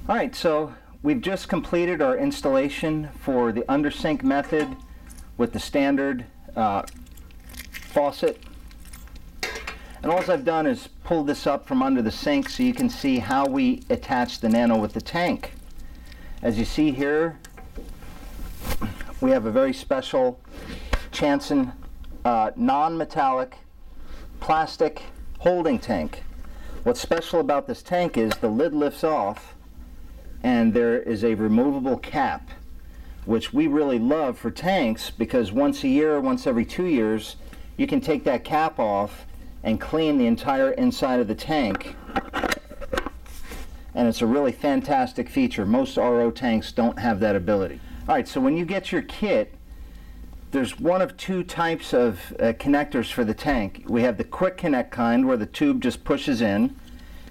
Alright, so we've just completed our installation for the under sink method with the standard faucet. And all I've done is pull this up from under the sink so you can see how we attach the Nano with the tank. As you see here, we have a very special Chanson non-metallic plastic holding tank. What's special about this tank is the lid lifts off and there is a removable cap, which we really love for tanks because once a year, once every 2 years, you can take that cap off and clean the entire inside of the tank. And it's a really fantastic feature. Most RO tanks don't have that ability. Alright, so when you get your kit, there's one of two types of connectors for the tank. We have the quick connect kind where the tube just pushes in,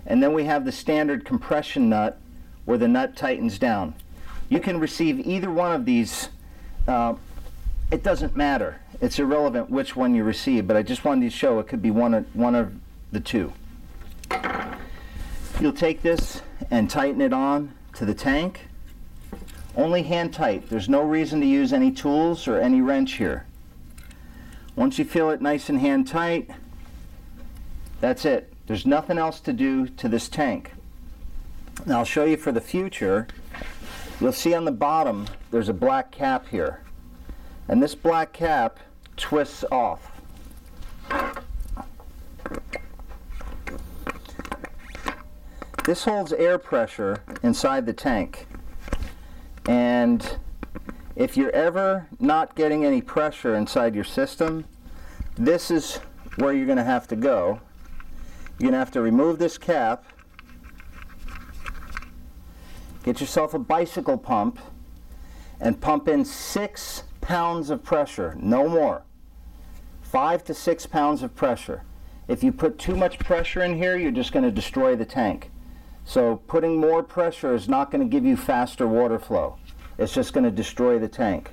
and then we have the standard compression nut where the nut tightens down. You can receive either one of these. It doesn't matter. It's irrelevant which one you receive, but I just wanted to show it could be one of the two. You'll take this and tighten it on to the tank. Only hand tight. There's no reason to use any tools or any wrench here. Once you feel it nice and hand tight, that's it. There's nothing else to do to this tank. Now I'll show you for the future. You'll see on the bottom there's a black cap here. And this black cap twists off. This holds air pressure inside the tank. And if you're ever not getting any pressure inside your system, this is where you're going to have to go. You're going to have to remove this cap, get yourself a bicycle pump, and pump in 6 pounds of pressure, no more. 5 to 6 pounds of pressure. If you put too much pressure in here, you're just going to destroy the tank. So putting more pressure is not going to give you faster water flow. It's just going to destroy the tank.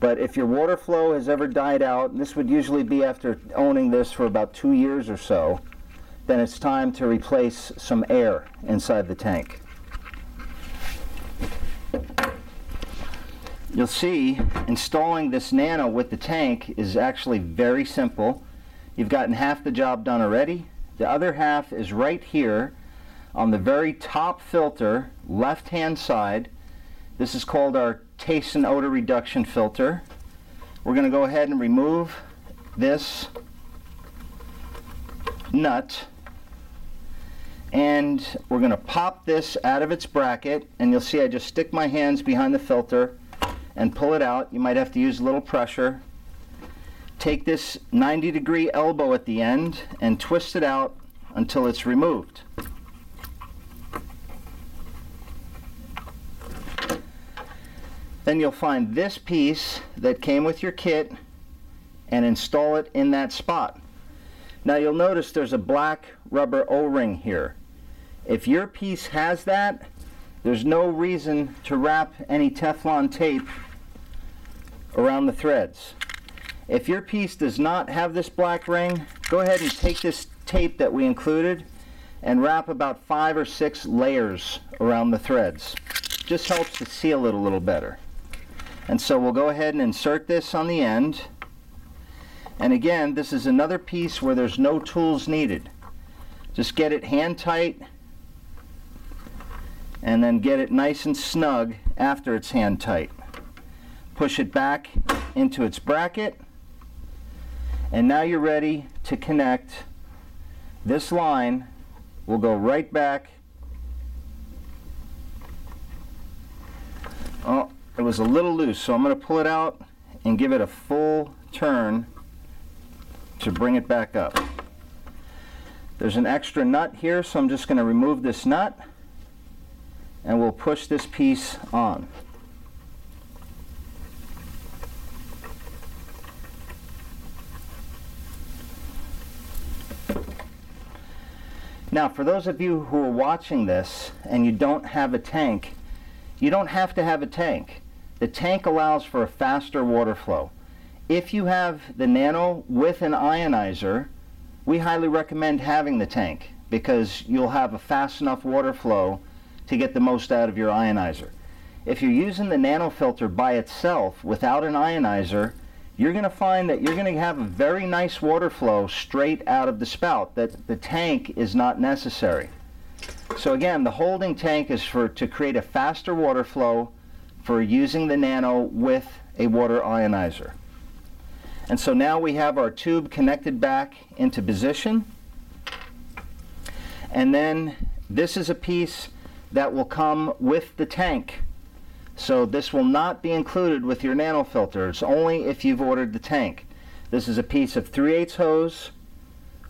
But if your water flow has ever died out, and this would usually be after owning this for about 2 years or so, then it's time to replace some air inside the tank. You'll see installing this Nano with the tank is actually very simple. You've gotten half the job done already. The other half is right here on the very top filter, left hand side. This is called our taste and odor reduction filter. We're going to go ahead and remove this nut, and we're going to pop this out of its bracket, and you'll see I just stick my hands behind the filter and pull it out. You might have to use a little pressure. Take this 90-degree elbow at the end and twist it out until it's removed. Then you'll find this piece that came with your kit and install it in that spot. Now you'll notice there's a black rubber O-ring here. If your piece has that, there's no reason to wrap any Teflon tape around the threads. If your piece does not have this black ring, go ahead and take this tape that we included and wrap about 5 or 6 layers around the threads. Just helps to seal it a little better. And so we'll go ahead and insert this on the end. And again, this is another piece where there's no tools needed. Just get it hand tight and then get it nice and snug after it's hand tight. Push it back into its bracket, and now you're ready to connect. This line will go right back. Oh, it was a little loose, so I'm going to pull it out and give it a full turn to bring it back up. There's an extra nut here, so I'm just going to remove this nut and we'll push this piece on. Now, for those of you who are watching this and you don't have a tank, you don't have to have a tank. The tank allows for a faster water flow. If you have the Nano with an ionizer, we highly recommend having the tank because you'll have a fast enough water flow to get the most out of your ionizer. If you're using the nanofilter by itself without an ionizer, you're going to find that you're going to have a very nice water flow straight out of the spout, that the tank is not necessary. So again, the holding tank is to create a faster water flow for using the nano with a water ionizer. And so now we have our tube connected back into position. And then this is a piece that will come with the tank. So this will not be included with your nanofilter. It's only if you've ordered the tank. This is a piece of 3/8 hose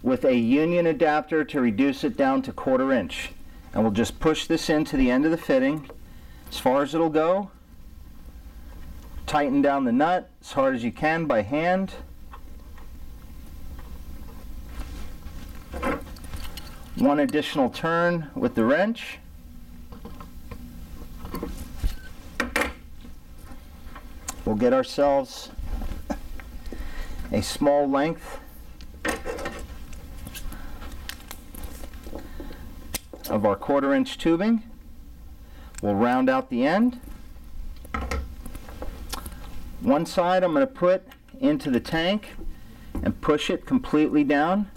with a union adapter to reduce it down to 1/4 inch. And we'll just push this into the end of the fitting as far as it'll go. Tighten down the nut as hard as you can by hand. One additional turn with the wrench. We'll get ourselves a small length of our 1/4 inch tubing. We'll round out the end. One side I'm going to put into the tank and push it completely down.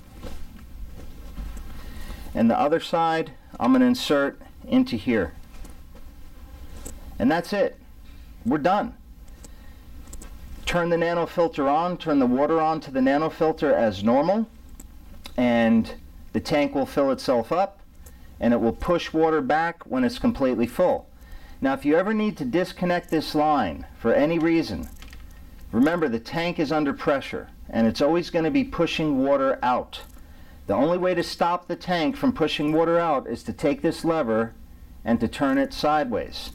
And the other side I'm going to insert into here. And that's it. We're done. Turn the nanofilter on, turn the water on to the nanofilter as normal, and the tank will fill itself up, and it will push water back when it's completely full. Now if you ever need to disconnect this line for any reason, remember the tank is under pressure and it's always going to be pushing water out. The only way to stop the tank from pushing water out is to take this lever and to turn it sideways.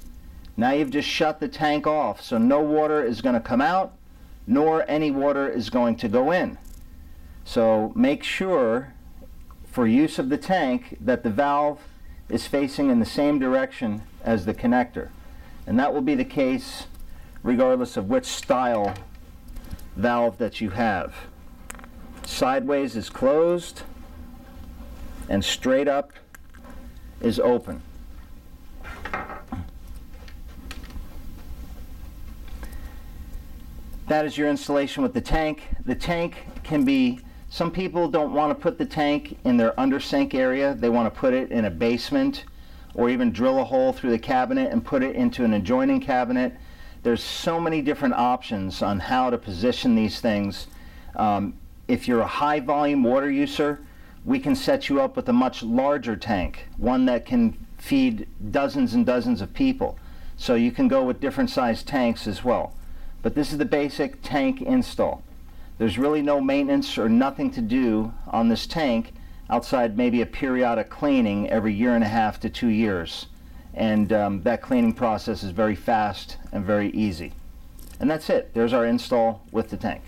Now you've just shut the tank off, so no water is going to come out, nor any water is going to go in. So make sure for use of the tank that the valve is facing in the same direction as the connector. And that will be the case regardless of which style valve that you have. Sideways is closed and straight up is open. That is your installation with the tank. The tank can be, some people don't want to put the tank in their under sink area. They want to put it in a basement or even drill a hole through the cabinet and put it into an adjoining cabinet. There's so many different options on how to position these things. If you're a high volume water user, we can set you up with a much larger tank, one that can feed dozens and dozens of people. So you can go with different sized tanks as well. But this is the basic tank install. There's really no maintenance or nothing to do on this tank outside maybe a periodic cleaning every 1.5 to 2 years. And that cleaning process is very fast and very easy. And that's it. There's our install with the tank.